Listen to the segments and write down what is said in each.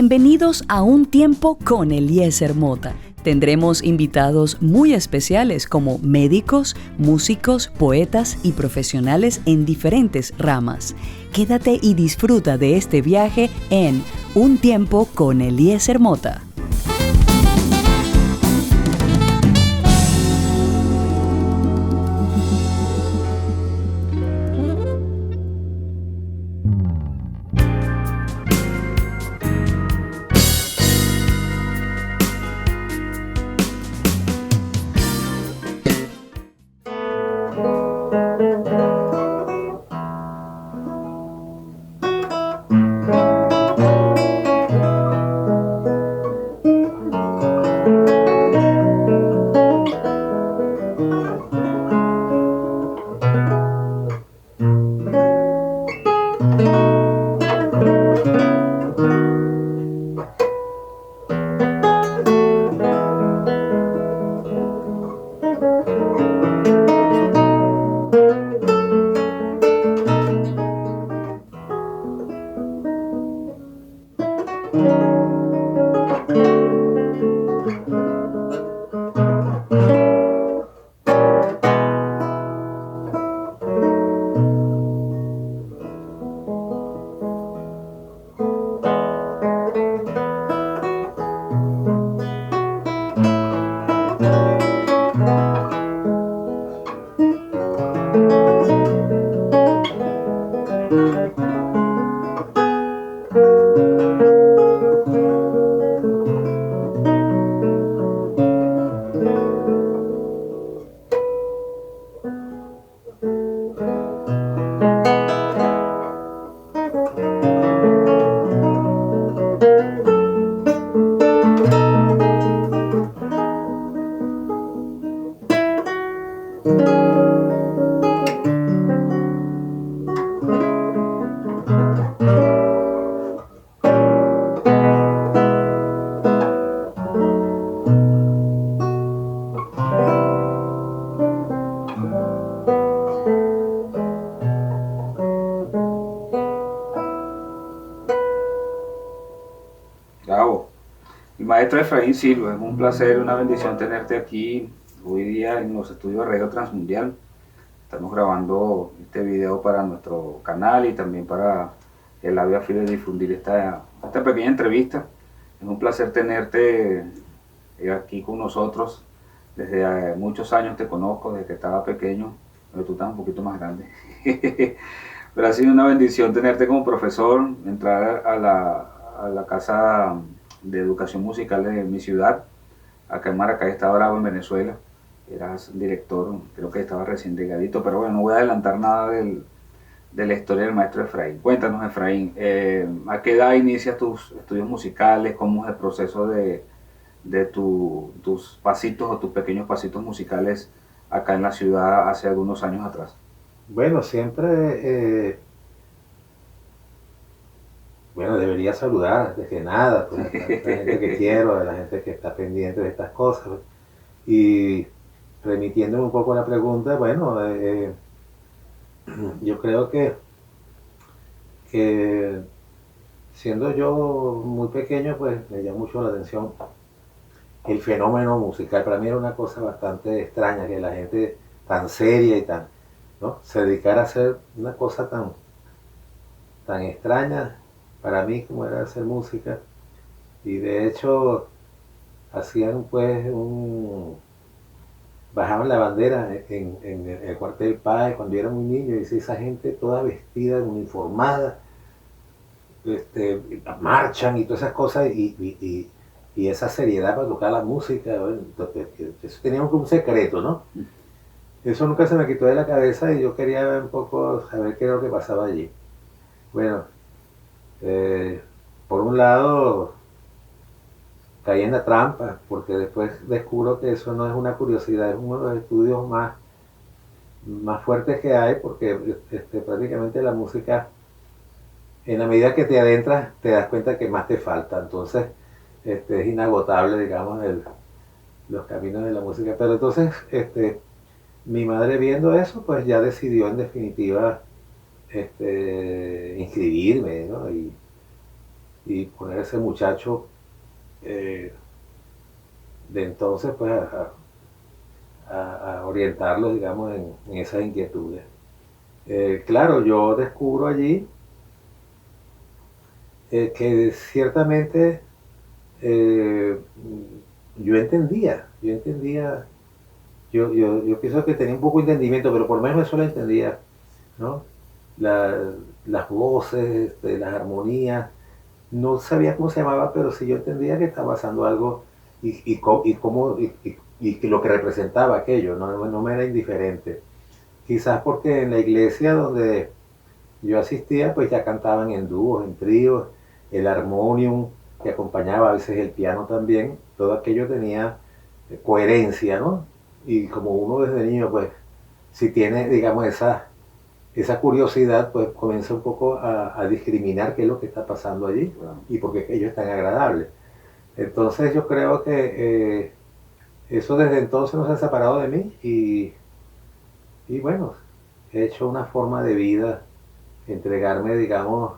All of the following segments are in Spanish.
Bienvenidos a Un Tiempo con Eliezer Mota. Tendremos invitados muy especiales como médicos, músicos, poetas y profesionales en diferentes ramas. Quédate y disfruta de este viaje en Un Tiempo con Eliezer Mota. Bravo. El maestro Efraín Silva, es un placer, una bendición tenerte aquí hoy día en los estudios de Radio Transmundial. Estamos grabando este video para nuestro canal y también para el labio afín de difundir esta pequeña entrevista. Es un placer tenerte aquí con nosotros. Desde muchos años te conozco, desde que estaba pequeño, pero tú estás un poquito más grande. Pero ha sido una bendición tenerte como profesor, entrar a la Casa de Educación Musical de mi ciudad. Acá en Maracay estaba Bravo, en Venezuela. Eras director, creo que estaba recién llegadito, pero bueno, no voy a adelantar nada de la historia del maestro Efraín. Cuéntanos, Efraín, ¿a qué edad inicias tus estudios musicales? ¿Cómo es el proceso de tus pasitos o tus pequeños pasitos musicales acá en la ciudad hace algunos años atrás? Bueno, siempre, debería saludar antes que nada, pues, a la gente que quiero, a la gente que está pendiente de estas cosas. Pues. Y remitiéndome un poco a la pregunta, yo creo que siendo yo muy pequeño, pues me llamó mucho la atención el fenómeno musical. Para mí era una cosa bastante extraña que la gente tan seria y tan, ¿no?, se dedicara a hacer una cosa tan extraña para mí como era hacer música. Y de hecho hacían pues bajaban la bandera en el cuartel Páez cuando yo era muy niño, y esa gente toda vestida, uniformada, marchan y todas esas cosas, y esa seriedad para tocar la música, bueno, eso teníamos como un secreto, ¿no? Eso nunca se me quitó de la cabeza y yo quería ver un poco, saber qué era lo que pasaba allí. Bueno, por un lado caí en la trampa, porque después descubro que eso no es una curiosidad, es uno de los estudios más fuertes que hay, porque prácticamente la música, en la medida que te adentras, te das cuenta que más te falta. Entonces es inagotable, digamos, los caminos de la música. Pero entonces mi madre, viendo eso, pues ya decidió en definitiva inscribirme, ¿no? y poner a ese muchacho de entonces pues a orientarlos, digamos, en esas inquietudes. Claro, yo descubro allí que ciertamente eh, yo pienso que tenía un poco de entendimiento, pero por lo menos eso lo entendía, ¿no? La- las voces, las armonías, no sabía cómo se llamaba, pero sí yo entendía que estaba pasando algo y que lo que representaba aquello, no me era indiferente. Quizás porque en la iglesia donde yo asistía, pues ya cantaban en dúos, en tríos, el armonium que acompañaba a veces el piano también, todo aquello tenía coherencia, ¿no? Y como uno desde niño, pues, si tiene, digamos, esa curiosidad, pues comienza un poco a discriminar qué es lo que está pasando allí y por qué aquello es tan agradable. Entonces yo creo que eso desde entonces no se ha separado de mí y bueno, he hecho una forma de vida, entregarme, digamos,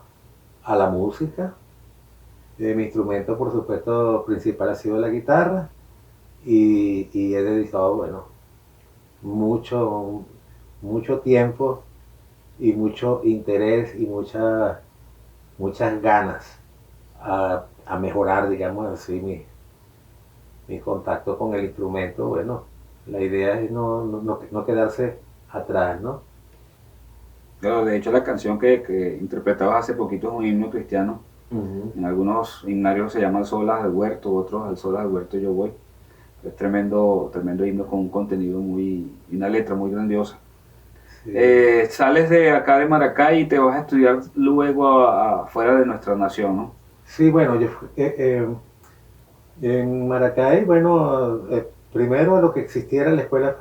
a la música. Mi instrumento, por supuesto, principal ha sido la guitarra y he dedicado, bueno, mucho, mucho tiempo y mucho interés y muchas ganas a mejorar, digamos así, mi contacto con el instrumento. Bueno, la idea es no quedarse atrás, ¿no? Pero de hecho la canción que interpretabas hace poquito es un himno cristiano. Ujú. En algunos himnarios se llama El Solas del Huerto, otros El Solas del Huerto Yo Voy. Es tremendo, tremendo himno con un contenido muy, y una letra muy grandiosa. Sí. Sales de acá de Maracay y te vas a estudiar luego afuera de nuestra nación, ¿no? Sí, bueno, en Maracay, bueno, primero lo que existía era la escuela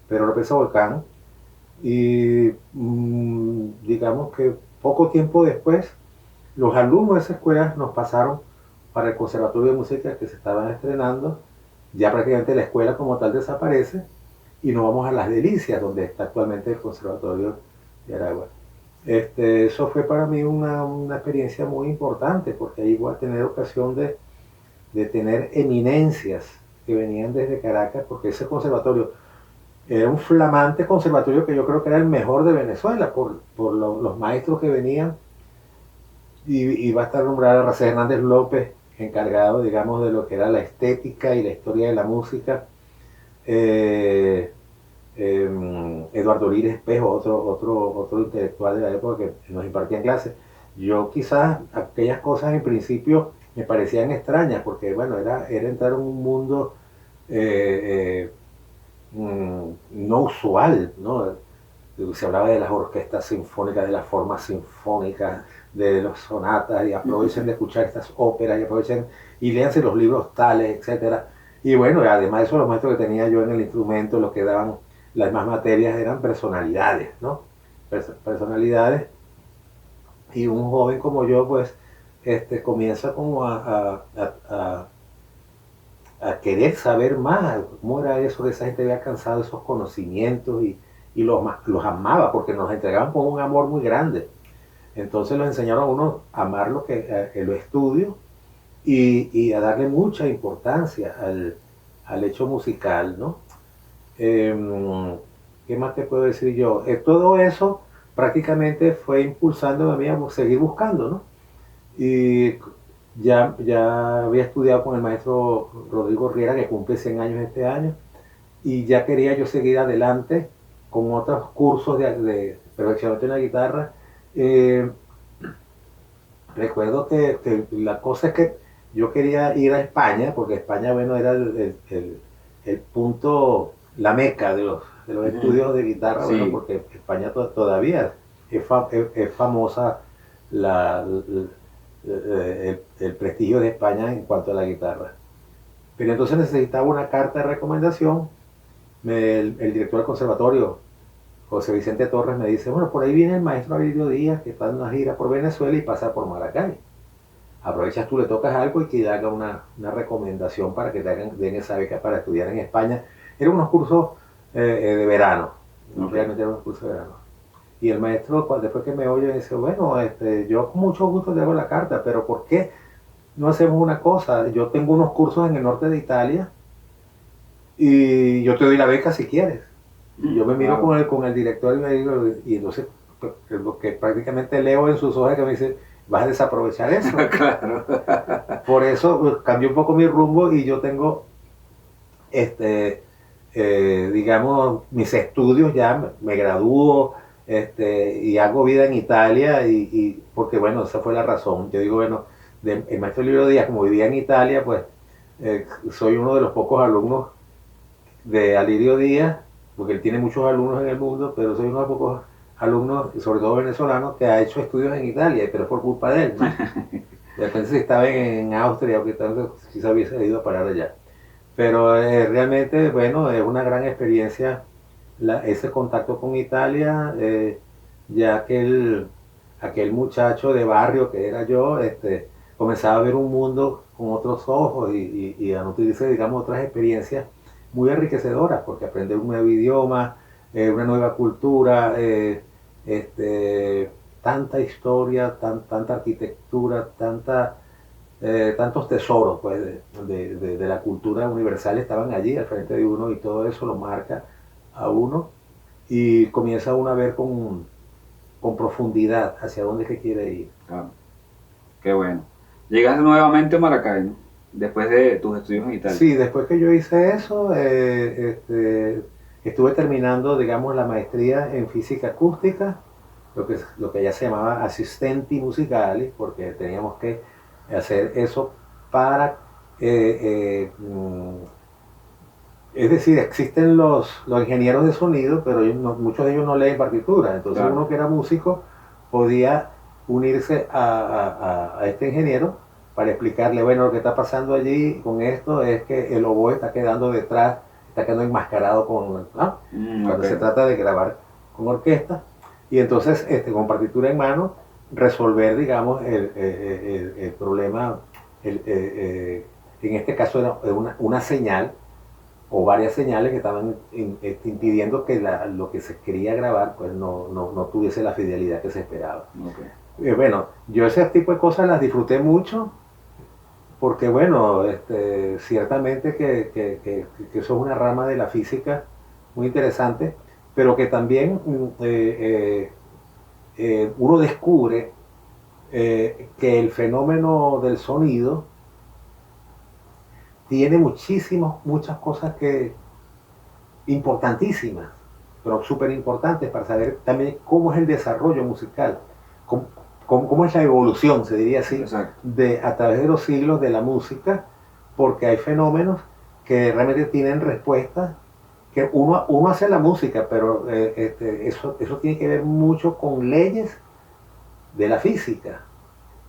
Pedro López Volcán y digamos que poco tiempo después los alumnos de esa escuela nos pasaron para el Conservatorio de Música que se estaban estrenando, ya prácticamente la escuela como tal desaparece y nos vamos a Las Delicias, donde está actualmente el Conservatorio de Aragua. Eso fue para mí una experiencia muy importante porque ahí voy a tener ocasión de tener eminencias que venían desde Caracas, porque ese conservatorio era un flamante conservatorio que yo creo que era el mejor de Venezuela por los maestros que venían y va a estar nombrada Racés Hernández López, encargado, digamos, de lo que era la estética y la historia de la música. Eh, Eduardo Lira Espejo, otro intelectual de la época que nos impartía en clase. Yo quizás aquellas cosas en principio me parecían extrañas porque bueno, era entrar en un mundo eh, no usual, ¿no? Se hablaba de las orquestas sinfónicas, de las formas sinfónicas, de las sonatas, y aprovechen de escuchar estas óperas, y aprovechen y léanse los libros tales, etcétera. Y bueno, además de eso, los maestros que tenía yo en el instrumento, los que daban las demás materias eran personalidades, ¿no? Personalidades. Y un joven como yo, pues, comienza como a querer saber más, cómo era eso, que esa gente había alcanzado esos conocimientos y los amaba porque nos entregaban con un amor muy grande. Entonces los enseñaron a uno a amar lo estudio y a darle mucha importancia al hecho musical, ¿no? ¿Qué más te puedo decir yo? Todo eso prácticamente fue impulsando a mí a seguir buscando, ¿no? Y ya había estudiado con el maestro Rodrigo Riera, que cumple 100 años este año, y ya quería yo seguir adelante con otros cursos de perfeccionamiento en la guitarra. Eh, Recuerdo que la cosa es que yo quería ir a España, porque España, bueno, era el punto, la meca de los estudios de guitarra, bueno, Sí, porque España todavía es famosa el prestigio de España en cuanto a la guitarra. Pero entonces necesitaba una carta de recomendación. El director del conservatorio, José Vicente Torres, me dice, bueno, por ahí viene el maestro Avilio Díaz, que está en una gira por Venezuela y pasa por Maracay. Aprovechas tú, le tocas algo y que le haga una recomendación para que te den esa beca para estudiar en España. Eran unos cursos de verano, ok. realmente eran unos cursos de verano. Y el maestro, después que me oye, me dice, bueno, yo con mucho gusto te hago la carta, pero ¿por qué no hacemos una cosa? Yo tengo unos cursos en el norte de Italia y yo te doy la beca si quieres. Y yo me miro con el director y me digo, y entonces lo que prácticamente leo en sus ojos que me dice, vas a desaprovechar eso. Claro. Por eso pues, cambié un poco mi rumbo y yo tengo, digamos, mis estudios ya, me gradúo y hago vida en Italia porque bueno, esa fue la razón. Yo digo, bueno, el maestro Lirio Díaz, como vivía en Italia, pues soy uno de los pocos alumnos de Alirio Díaz, porque él tiene muchos alumnos en el mundo, pero soy uno de los pocos alumnos, sobre todo venezolanos, que ha hecho estudios en Italia, pero es por culpa de él, ¿no? De repente si estaba en Austria o quizás hubiese ido a parar allá. Pero realmente, bueno, es una gran experiencia ese contacto con Italia, ya que aquel muchacho de barrio que era yo, comenzaba a ver un mundo con otros ojos y a nutrirse, digamos, otras experiencias muy enriquecedoras, porque aprender un nuevo idioma, una nueva cultura, tanta historia, tanta arquitectura, tantos tesoros pues, de la cultura universal estaban allí al frente de uno y todo eso lo marca a uno y comienza uno a ver con profundidad hacia dónde se quiere ir. Claro. Qué bueno. Llegaste nuevamente a Maracay, ¿no? Después de tus estudios en Italia. Sí, después que yo hice eso, estuve terminando, digamos, la maestría en física acústica, lo que ya se llamaba assistenti musicali, porque teníamos que hacer eso para... es decir, existen los ingenieros de sonido, pero muchos de ellos no leen partitura, entonces claro. Uno que era músico podía unirse a este ingeniero para explicarle, bueno, lo que está pasando allí con esto es que el oboe está quedando detrás, está quedando enmascarado con, ¿no? Cuando se trata de grabar con orquesta, y entonces con partitura en mano, resolver, digamos, el problema, en este caso era una señal, o varias señales que estaban impidiendo que lo que se quería grabar pues no tuviese la fidelidad que se esperaba. Okay. Bueno, yo ese tipo de cosas las disfruté mucho, porque bueno, ciertamente que eso es una rama de la física muy interesante, pero que también uno descubre que el fenómeno del sonido tiene muchas cosas importantísimas, pero súper importantes para saber también cómo es el desarrollo musical, cómo es la evolución, se diría así, a través de los siglos de la música, porque hay fenómenos que realmente tienen respuestas, que uno hace la música, pero eso tiene que ver mucho con leyes de la física.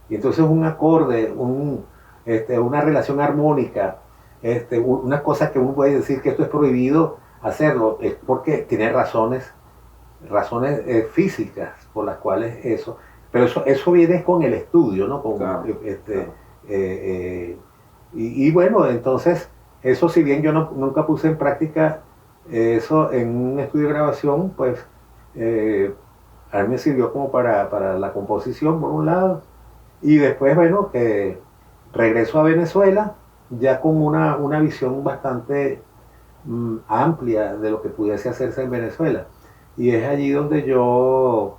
Y entonces un acorde, una relación armónica, una cosa que uno puede decir que esto es prohibido hacerlo, es porque tiene razones físicas por las cuales eso, pero eso viene con el estudio, ¿no? Claro. Y bueno, entonces, eso si bien yo nunca puse en práctica eso en un estudio de grabación, pues a mí me sirvió como para la composición, por un lado, y después, bueno, que regreso a Venezuela, ya con una visión bastante amplia de lo que pudiese hacerse en Venezuela. Y es allí donde yo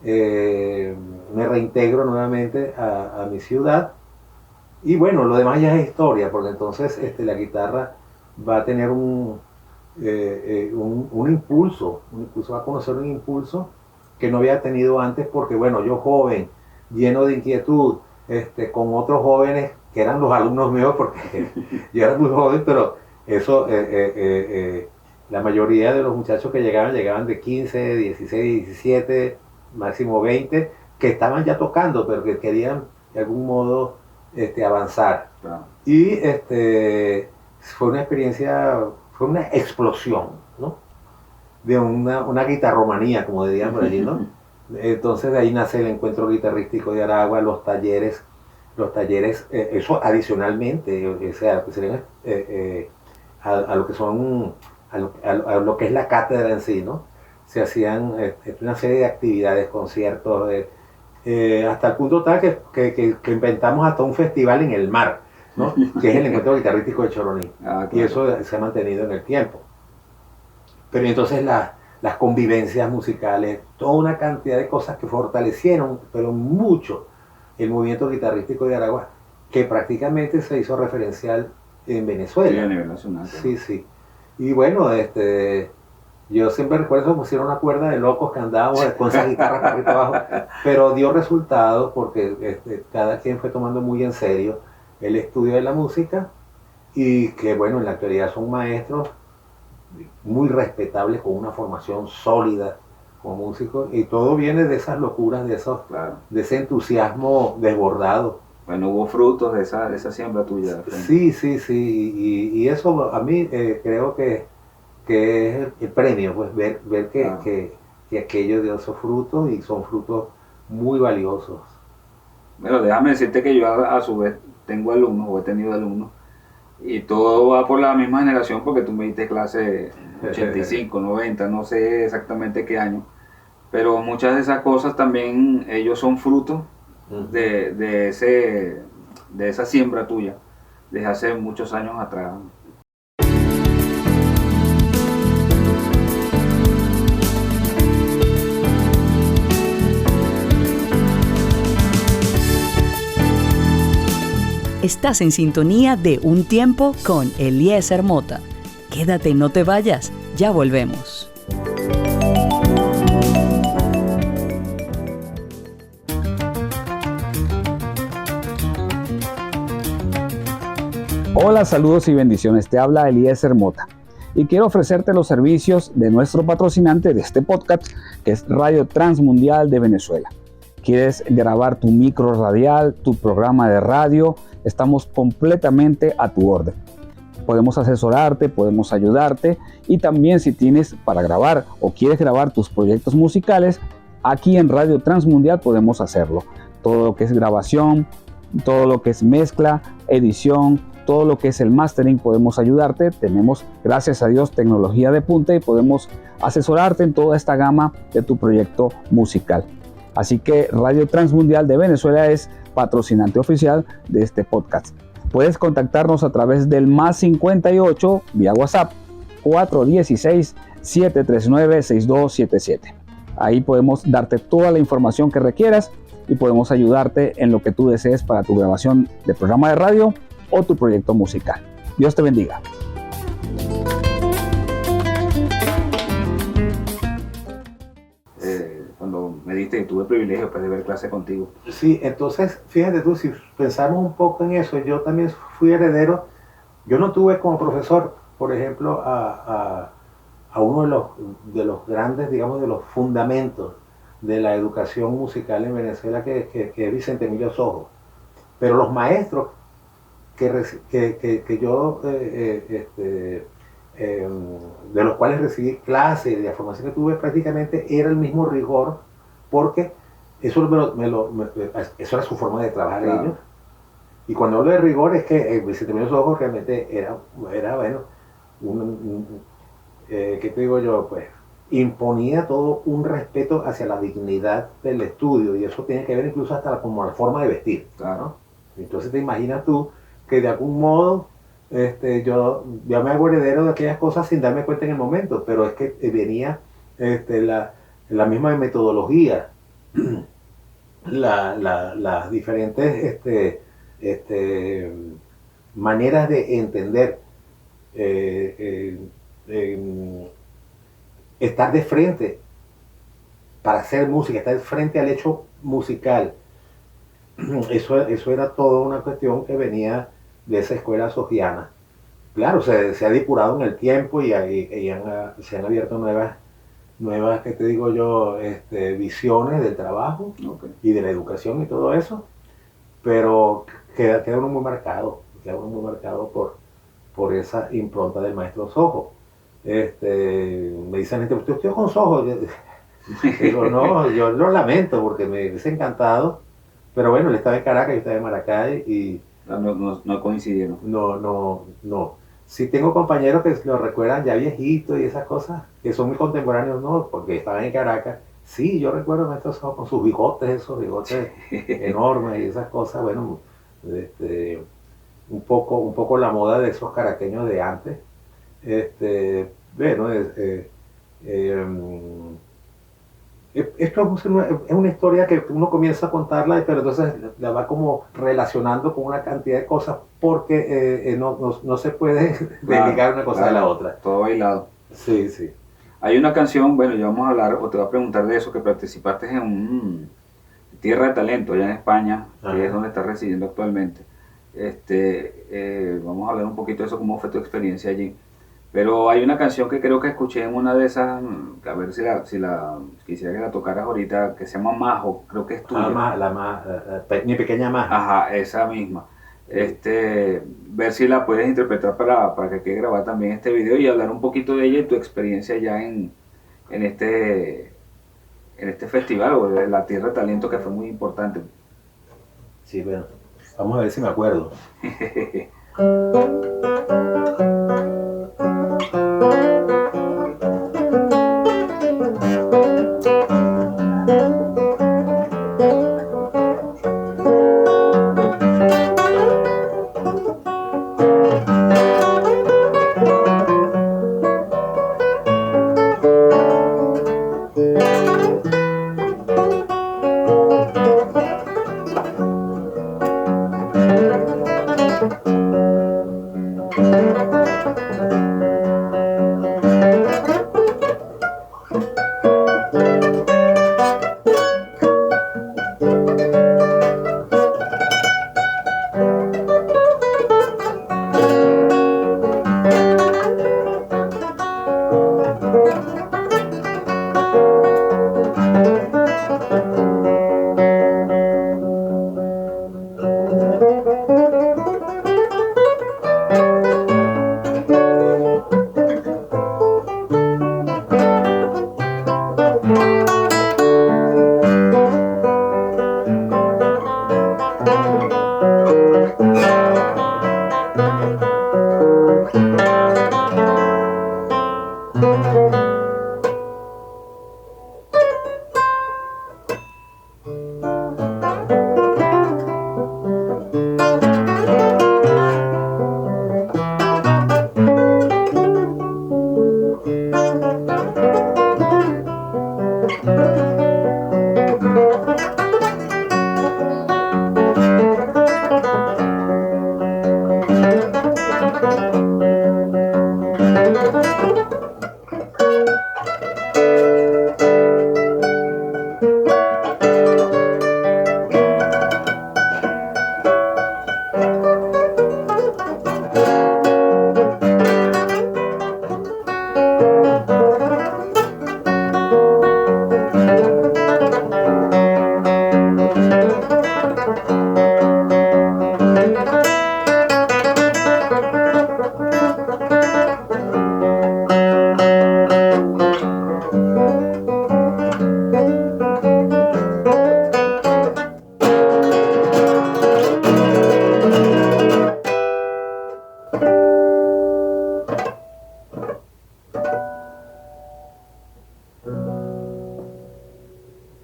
me reintegro nuevamente a mi ciudad. Y bueno, lo demás ya es historia, porque entonces la guitarra va a tener un impulso, va a conocer un impulso que no había tenido antes, porque bueno, yo joven, lleno de inquietud, con otros jóvenes que eran los alumnos míos, porque yo era muy joven, pero eso, la mayoría de los muchachos que llegaban de 15, 16, 17, máximo 20, que estaban ya tocando, pero que querían de algún modo avanzar. Claro. Y fue una experiencia, fue una explosión, ¿no? De una guitarromanía, como dirían por allí, ¿no? Entonces de ahí nace el encuentro guitarrístico de Aragua, los talleres, eso adicionalmente, o sea, que serían a lo que son, a lo que es la cátedra en sí, ¿no? se hacían una serie de actividades, conciertos, hasta el punto tal que inventamos hasta un festival en el mar, ¿no? Que es el encuentro guitarrístico de Choroní. Claro. Y eso se ha mantenido en el tiempo. Pero entonces las convivencias musicales, toda una cantidad de cosas que fortalecieron, pero mucho, el movimiento guitarrístico de Aragua, que prácticamente se hizo referencial en Venezuela. Sí, a nivel nacional. Sí, sí. Y bueno, yo siempre recuerdo que pusieron una cuerda de locos que andábamos con esas guitarras para arriba y para abajo, pero dio resultados porque cada quien fue tomando muy en serio el estudio de la música y que bueno, en la actualidad son maestros muy respetables con una formación sólida como músicos y todo viene de esas locuras, Claro. de ese entusiasmo desbordado. Bueno, hubo frutos de esa siembra tuya. Sí, sí, sí, y eso a mí creo que es el premio, pues ver Claro. que aquello dio esos frutos y son frutos muy valiosos. Bueno, déjame decirte que yo a su vez tengo alumnos o he tenido alumnos y todo va por la misma generación porque tú me diste clase 85, 90, no sé exactamente qué año, pero muchas de esas cosas también ellos son frutos de esa siembra tuya desde hace muchos años atrás. Estás en sintonía de Un Tiempo con Eliezer Mota. Quédate, no te vayas, ya volvemos. Hola, saludos y bendiciones. Te habla Eliezer Mota y quiero ofrecerte los servicios de nuestro patrocinante de este podcast, que es Radio Transmundial de Venezuela. ¿Quieres grabar tu micro radial, tu programa de radio? Estamos completamente a tu orden. Podemos asesorarte, podemos ayudarte y también si tienes para grabar o quieres grabar tus proyectos musicales, aquí en Radio Transmundial podemos hacerlo. Todo lo que es grabación, todo lo que es mezcla, edición, todo lo que es el mastering podemos ayudarte. Tenemos, gracias a Dios, tecnología de punta y podemos asesorarte en toda esta gama de tu proyecto musical. Así que Radio Transmundial de Venezuela es patrocinante oficial de este podcast. Puedes contactarnos a través del +58 vía WhatsApp 416-739-6277. Ahí podemos darte toda la información que requieras y podemos ayudarte en lo que tú desees para tu grabación de programa de radio o tu proyecto musical. Dios te bendiga. Cuando me diste, tuve el privilegio pues, de ver clase contigo. Sí, entonces, fíjate tú, si pensamos un poco en eso, yo también fui heredero. Yo no tuve como profesor, por ejemplo, a uno de los grandes, digamos, de los fundamentos de la educación musical en Venezuela, que es Vicente Emilio Sojo. Pero los maestros que yo, de los cuales recibí clases, de la formación que tuve, prácticamente era el mismo rigor, porque eso era su forma de trabajar. Claro. Ellos. Y cuando hablo de rigor es que Vicente Emilio Sojo realmente era bueno, ¿qué te digo yo? Pues imponía todo un respeto hacia la dignidad del estudio, y eso tiene que ver incluso hasta como la forma de vestir. Claro. ¿No? Entonces te imaginas tú que de algún modo yo me hago heredero de aquellas cosas sin darme cuenta en el momento, pero es que venía la misma metodología, las diferentes maneras de entender, estar de frente para hacer música, estar de frente al hecho musical. Eso era toda una cuestión que venía de esa escuela sojiana. Claro, se ha depurado en el tiempo y se han abierto nuevas, ¿qué te digo yo? Visiones del trabajo. Okay. Y de la educación y todo eso, pero queda uno muy marcado por esa impronta del maestro Sojo. Me dicen gente, ¿usted estudió con Sojo? Digo, no, yo lo lamento porque me hubiese encantado, pero bueno, él estaba en Caracas, yo estaba en Maracay y no coincidieron. No. Sí tengo compañeros que lo recuerdan ya viejitos y esas cosas, que son muy contemporáneos, no, porque estaban en Caracas. Sí, yo recuerdo a Maestro Sao con sus bigotes, esos bigotes enormes y esas cosas, bueno, este, un poco la moda de esos caraqueños de antes. Bueno, esto es una historia que uno comienza a contarla, pero entonces la va como relacionando con una cantidad de cosas porque no se puede desligar una cosa de la otra. Todo bailado. Sí, sí. Hay una canción, bueno, ya vamos a hablar, o te voy a preguntar de eso, que participaste en Tierra de Talento, allá en España, que es donde estás residiendo actualmente. Vamos a hablar un poquito de eso, cómo fue tu experiencia allí. Pero hay una canción que creo que escuché en una de esas, a ver si la quisiera que la tocaras ahorita, que se llama Majo, creo que es tuya. Mi pequeña Majo. Ajá, esa misma. Ver si la puedes interpretar para que quede grabada también este video y hablar un poquito de ella y tu experiencia ya en este festival o de la Tierra de Talento, que fue muy importante. Sí, bueno, vamos a ver si me acuerdo.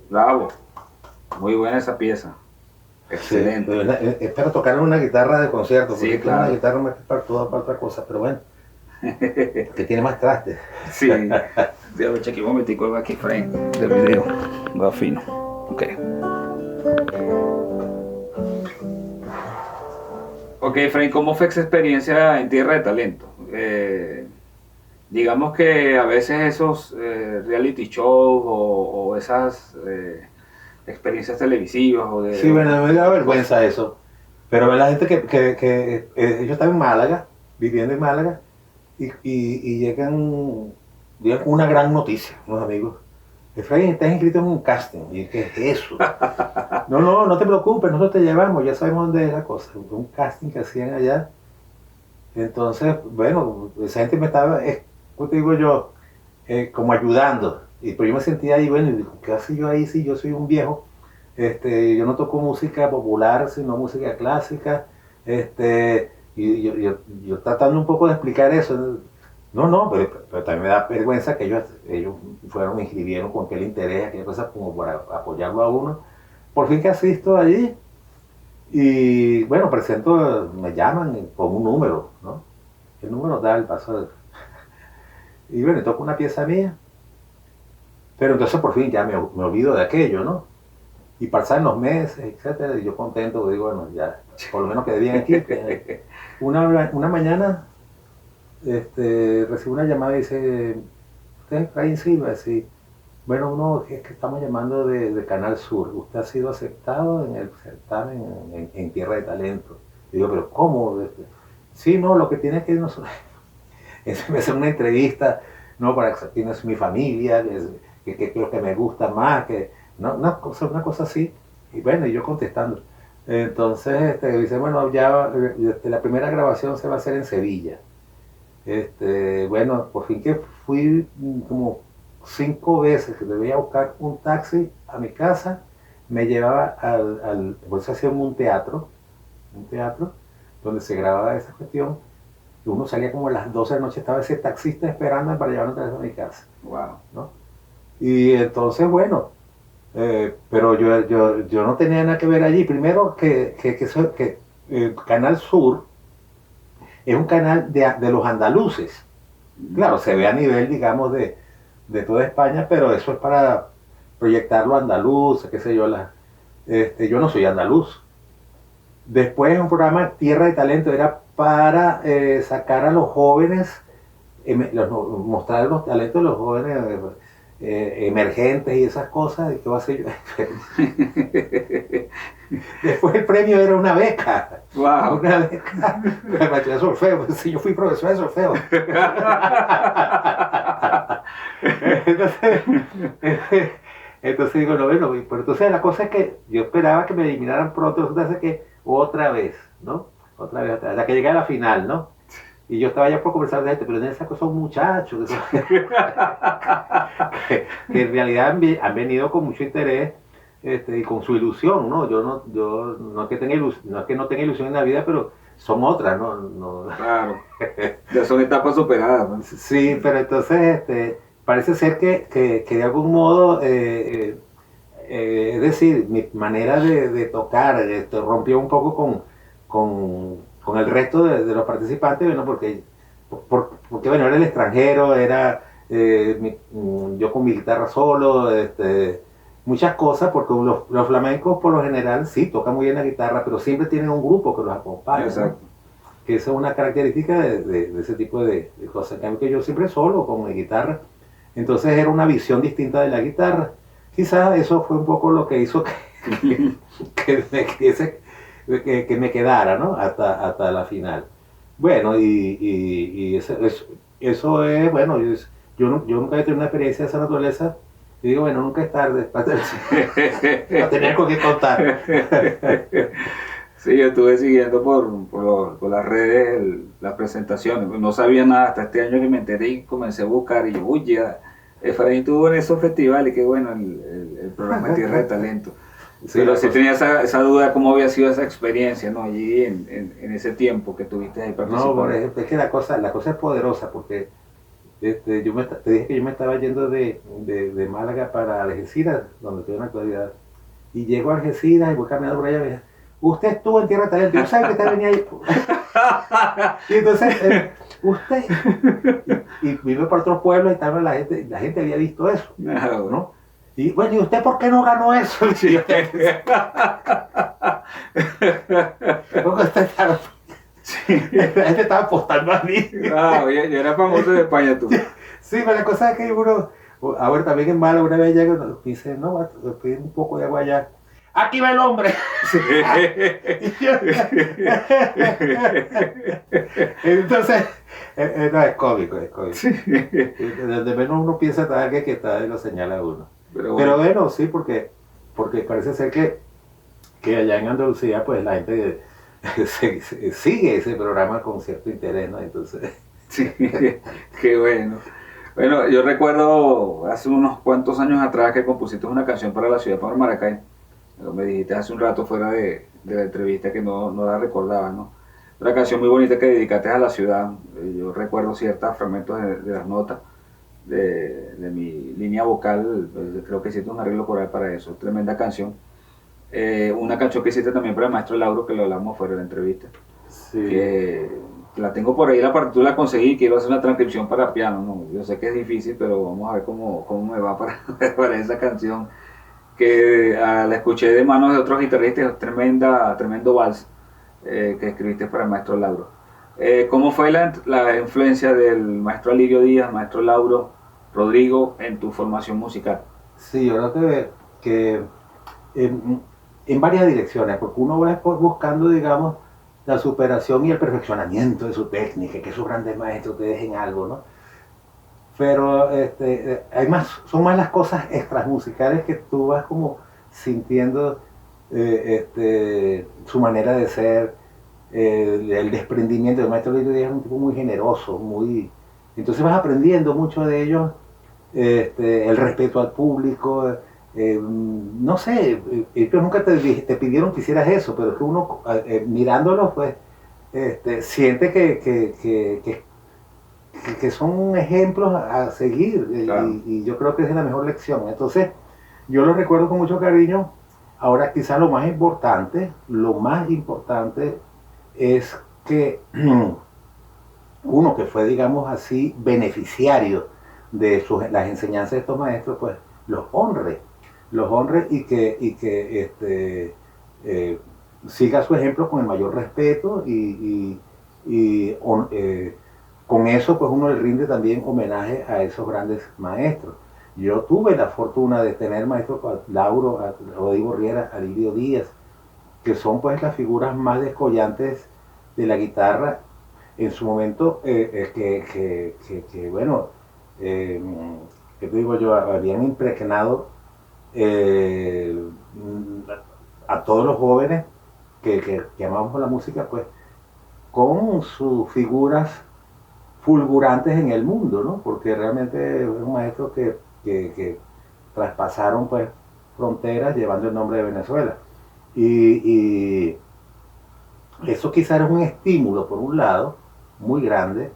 Bravo, muy buena esa pieza. Excelente. Sí, es para tocar una guitarra de concierto, porque sí, claro. Una guitarra más para toda para otra cosa, pero bueno, que tiene más trastes. Sí, déjame chequear un momentico el back frame del video, va fino. Ok. Ok, Frank, ¿cómo fue esa experiencia en Tierra de Talento? Digamos que a veces esos reality shows o esas experiencias televisivas o de... Sí, bueno, me da vergüenza eso. Pero la gente que yo estaba en Málaga, viviendo en Málaga, y llegan una gran noticia, unos amigos. Efraín, estás inscrito en un casting. Y ¿qué es eso? No te preocupes, nosotros te llevamos, ya sabemos dónde es la cosa. Un casting que hacían allá. Entonces, bueno, esa gente me estaba, ¿cómo te digo yo? Como ayudando. Pero yo me sentía ahí, bueno, y digo, ¿qué hace yo ahí si yo soy un viejo? Yo no toco música popular, sino música clásica. Y yo tratando un poco de explicar eso, no, pero también me da vergüenza que ellos fueron, me inscribieron con aquel interés, aquella cosa como para apoyarlo a uno. Por fin que asisto allí y bueno, me llaman con un número, ¿no? El número da el paso. Y bueno, toco una pieza mía, pero entonces por fin ya me olvido de aquello, ¿no? Y pasan los meses, etcétera, y yo contento, digo, bueno, ya, por lo menos quedé bien aquí. Una mañana recibo una llamada y dice, ¿usted es Efraín Silva? Sí. Bueno, es que estamos llamando de Canal Sur. Usted ha sido aceptado en el certamen en Tierra de Talento. Y digo, ¿pero cómo? Sí, no, lo que tiene es que nosotros... es hacer una entrevista, ¿no? Para que quién es mi familia, que es lo que me gusta más, que... ¿no? Una cosa así. Y bueno, y yo contestando. Entonces dice, bueno, ya la primera grabación se va a hacer en Sevilla. Bueno, por fin que fui como 5 veces que debía buscar un taxi a mi casa, me llevaba pues hacíamos un teatro donde se grababa esa cuestión, y uno salía como a las 12 de la noche, estaba ese taxista esperando para llevarme a mi casa. Wow. ¿No? Y entonces, bueno, pero yo no tenía nada que ver allí. Primero que Canal Sur es un canal de los andaluces. Claro, se ve a nivel, digamos, de toda España, pero eso es para proyectarlo andaluz, qué sé yo. Yo no soy andaluz. Después un programa Tierra de Talento era para sacar a los jóvenes, mostrar los talentos de los jóvenes emergentes y esas cosas. ¿Y qué va a hacer yo? Después el premio era una beca. Wow. Una beca de solfeo. Sí, yo fui profesor de solfeo. Entonces digo, no, bueno, pero entonces la cosa es que yo esperaba que me eliminaran pronto, entonces que otra vez, ¿no? Otra vez, hasta que llegué a la final, ¿no? Y yo estaba ya por conversar de gente, pero en esa cosa son muchachos que en realidad han venido con mucho interés y con su ilusión, ¿no? Yo no es que no tenga ilusión en la vida, pero son otras, ¿no? Claro, ya son etapas superadas, ¿no? Sí, pero entonces parece ser que de algún modo, es decir, mi manera de tocar rompió un poco con el resto de los participantes, bueno, porque bueno, era el extranjero, era yo con mi guitarra solo, muchas cosas, porque los flamencos por lo general sí tocan muy bien la guitarra, pero siempre tienen un grupo que los acompaña. Exacto. ¿No? Que esa es una característica de ese tipo de cosas. En cambio que yo siempre solo con mi guitarra, entonces era una visión distinta de la guitarra. Quizás eso fue un poco lo que hizo que me quedara, ¿no? Hasta la final. Bueno, y eso es, bueno, yo nunca he tenido una experiencia de esa naturaleza. Y digo, bueno, nunca es tarde para tener con qué contar. Sí, yo estuve siguiendo por las redes las presentaciones. No sabía nada hasta este año que me enteré y comencé a buscar. Y yo, uy, ya, Efraín estuvo en esos festivales, qué bueno, el programa Tierra de Talento. Sí, pero sí tenía esa duda, cómo había sido esa experiencia, ¿no? Allí en ese tiempo que tuviste ahí participando. No, es que la cosa es poderosa, porque te dije que yo me estaba yendo de Málaga para Algeciras, donde tuve una actualidad. Y llego a Algeciras y voy caminando por allá y me dije, usted estuvo en Tierra de Talento, yo sabía que usted venía ahí. Y entonces, usted, y vino por otros pueblos y tal, la gente había visto eso, ¿no? Y bueno, ¿y usted por qué no ganó eso? Sí. La gente estaba apostando a mí. Ah, yo era famoso de España, tú. Sí, pero la cosa es que uno, ahora también en Málaga, una vez llega y dice, no, pide un poco de agua allá. ¡Aquí va el hombre! Sí. Entonces, no, es cómico. Sí. Desde menos uno piensa tal que está y lo señala a uno. Pero bueno, sí, porque parece ser que allá en Andalucía, pues la gente sigue ese programa con cierto interés, ¿no? Entonces... Sí, qué bueno. Bueno, yo recuerdo hace unos cuantos años atrás que compusiste una canción para la ciudad de Maracay. Me dijiste hace un rato fuera de la entrevista que no la recordaba, ¿no? Una canción muy bonita que dedicaste a la ciudad. Yo recuerdo ciertos fragmentos de las notas de mi línea vocal, creo que hiciste un arreglo coral para eso, tremenda canción. Una canción que hiciste también para el maestro Lauro, que lo hablamos fuera de la entrevista, Sí. que la tengo por ahí, la partitura la conseguí, quiero hacer una transcripción para piano, ¿no? Yo sé que es difícil, pero vamos a ver cómo me va para esa canción, que la escuché de manos de otros guitarristas, tremendo vals que escribiste para el maestro Lauro. ¿Cómo fue la influencia del maestro Alirio Díaz, maestro Lauro, Rodrigo, en tu formación musical? Sí, yo creo que en varias direcciones, porque uno va buscando, digamos, la superación y el perfeccionamiento de su técnica, que esos grandes maestros te dejen algo, ¿no? Pero son más las cosas extramusicales que tú vas como sintiendo su manera de ser, el desprendimiento. El maestro Lirio Díaz es un tipo muy generoso, entonces vas aprendiendo mucho de ellos, el respeto al público. No sé, ellos nunca te pidieron que hicieras eso, pero es que uno mirándolo pues siente que son ejemplos a seguir, Claro. y yo creo que es la mejor lección. Entonces yo lo recuerdo con mucho cariño. Ahora quizás lo más importante es que uno que fue, digamos así, beneficiario de las enseñanzas de estos maestros, pues los honre y que siga su ejemplo con el mayor respeto, y con eso pues uno le rinde también homenaje a esos grandes maestros. Yo tuve la fortuna de tener maestros a Lauro, a Rodrigo Riera, a Lirio Díaz, que son pues las figuras más descollantes de la guitarra en su momento, bueno, ¿qué te digo yo? Habían impregnado eh, a todos los jóvenes que amamos la música, pues con sus figuras fulgurantes en el mundo, ¿no? Porque realmente es un maestro que traspasaron pues fronteras llevando el nombre de Venezuela. Y eso quizás es un estímulo, por un lado, muy grande,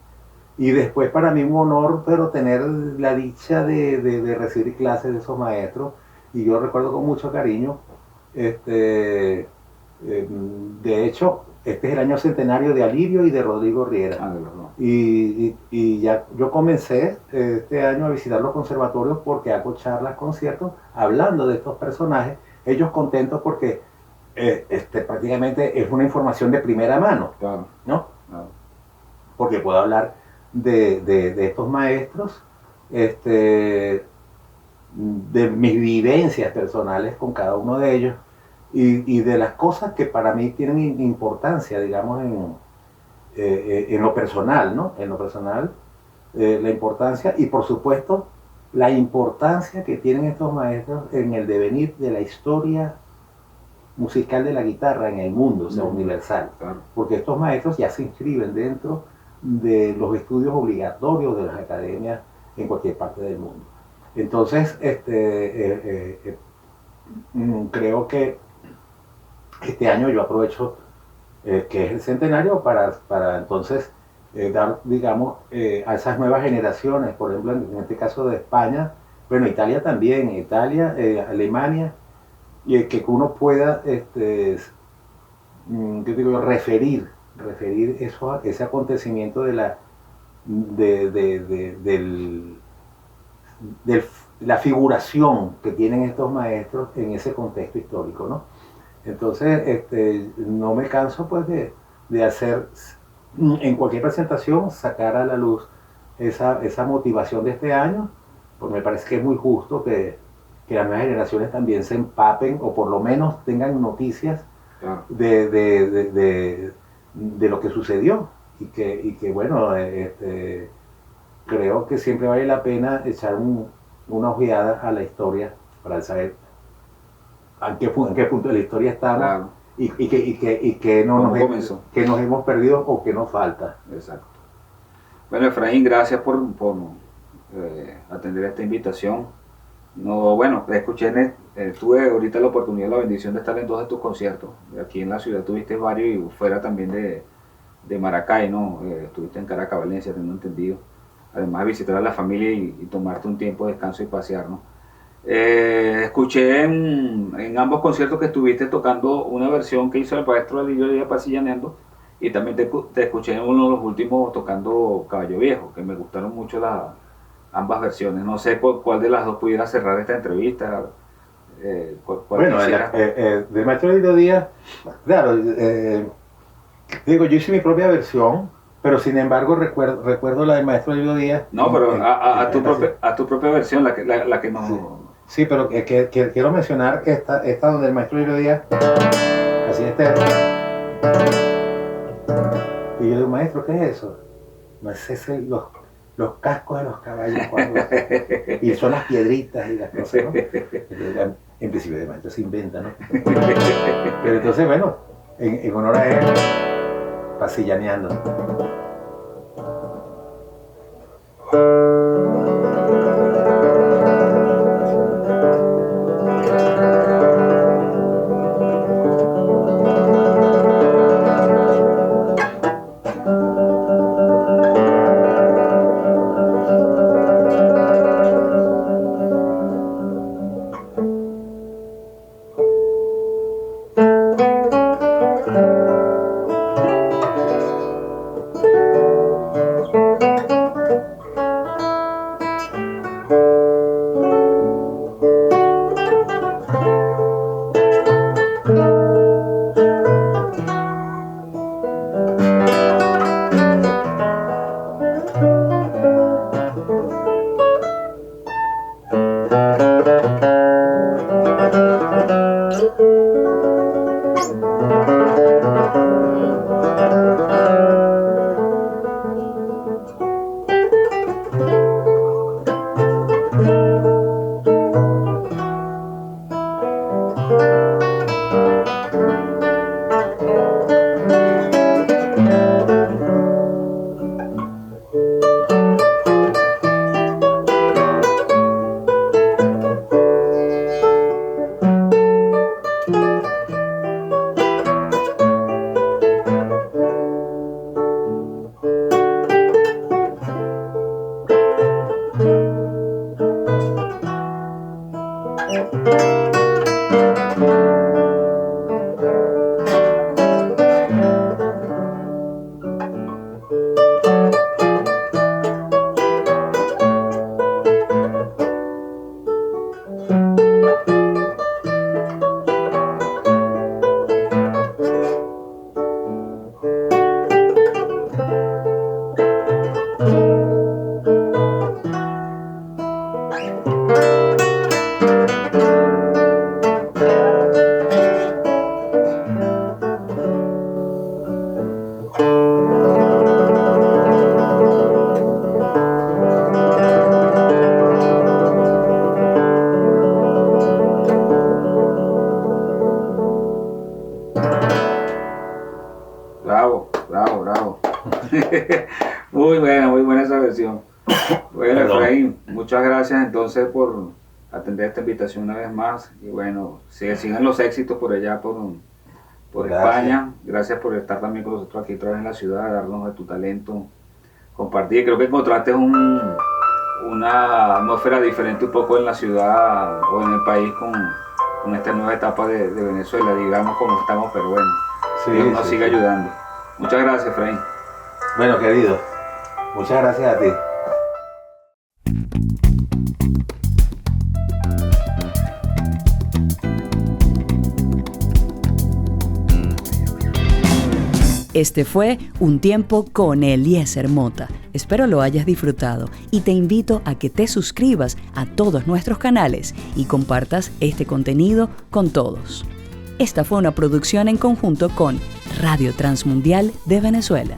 y después para mí un honor, pero tener la dicha de recibir clases de esos maestros. Y yo recuerdo con mucho cariño, este, de hecho, este es el año centenario de Alirio y de Rodrigo Riera. Ah, de los dos. Y ya yo comencé este año a visitar los conservatorios porque hago charlas, conciertos, hablando de estos personajes, ellos contentos porque prácticamente es una información de primera mano, Claro, ¿no? claro. Porque puedo hablar de estos maestros, de mis vivencias personales con cada uno de ellos, y de las cosas que para mí tienen importancia, digamos, en lo personal, ¿no? En lo personal, la importancia, y por supuesto la importancia que tienen estos maestros en el devenir de la historia musical de la guitarra en el mundo, o sea, universal. Claro. Porque estos maestros ya se inscriben dentro de los estudios obligatorios de las academias en cualquier parte del mundo. Entonces, creo que este año yo aprovecho que es el centenario para entonces dar, digamos, a esas nuevas generaciones, por ejemplo, en este caso de España, bueno, Italia también, Alemania, y que uno pueda, ¿qué digo yo? referir ese acontecimiento de la figuración que tienen estos maestros en ese contexto histórico, ¿no? Entonces, no me canso pues de hacer en cualquier presentación, sacar a la luz esa motivación de este año, porque me parece que es muy justo que las nuevas generaciones también se empapen, o por lo menos tengan noticias, claro, de lo que sucedió, y que bueno, creo que siempre vale la pena echar una ojeada a la historia para saber en qué punto de la historia estamos, claro, y que nos hemos perdido o que nos falta. Exacto. Bueno, Efraín, gracias por atender esta invitación. No, bueno, escuché, tuve ahorita la oportunidad, la bendición de estar en 2 de tus conciertos. Aquí en la ciudad tuviste varios, y fuera también de Maracay, ¿no? Estuviste en Caracas, Valencia, tengo entendido. Además de visitar a la familia y tomarte un tiempo de descanso y pasear, ¿no? Escuché en ambos conciertos que estuviste tocando una versión que hizo el maestro Alirio Díaz Pasillaneando, y también te escuché en uno de los últimos tocando Caballo Viejo, que me gustaron mucho ambas versiones. No sé cuál de las dos pudiera cerrar esta entrevista. Bueno, del maestro Alirio Díaz, claro, digo, yo hice mi propia versión, pero sin embargo recuerdo la del maestro Alirio Díaz. No, pero a tu propia versión, la que no... Sí, pero que quiero mencionar que esta donde el maestro Alirio Díaz, así y yo digo, maestro, ¿qué es eso? No es ese, los cascos de los caballos y son las piedritas y las cosas, ¿no? En principio de maestro se inventa, ¿no? Pero entonces, bueno, en honor a él, Pasillaneando. Muy buena esa versión. Bueno, Efraín, muchas gracias entonces por atender esta invitación una vez más. Y bueno, sigan los éxitos por allá, por España. Gracias por estar también con nosotros aquí otra vez en la ciudad, darnos de tu talento, compartir. Creo que encontraste una atmósfera diferente un poco en la ciudad o en el país con esta nueva etapa de Venezuela, digamos como estamos, pero bueno, sí, Dios nos sigue ayudando. Muchas gracias, Efraín. Bueno, querido, muchas gracias a ti. Este fue Un Tiempo con Eliezer Mota. Espero lo hayas disfrutado y te invito a que te suscribas a todos nuestros canales y compartas este contenido con todos. Esta fue una producción en conjunto con Radio Transmundial de Venezuela.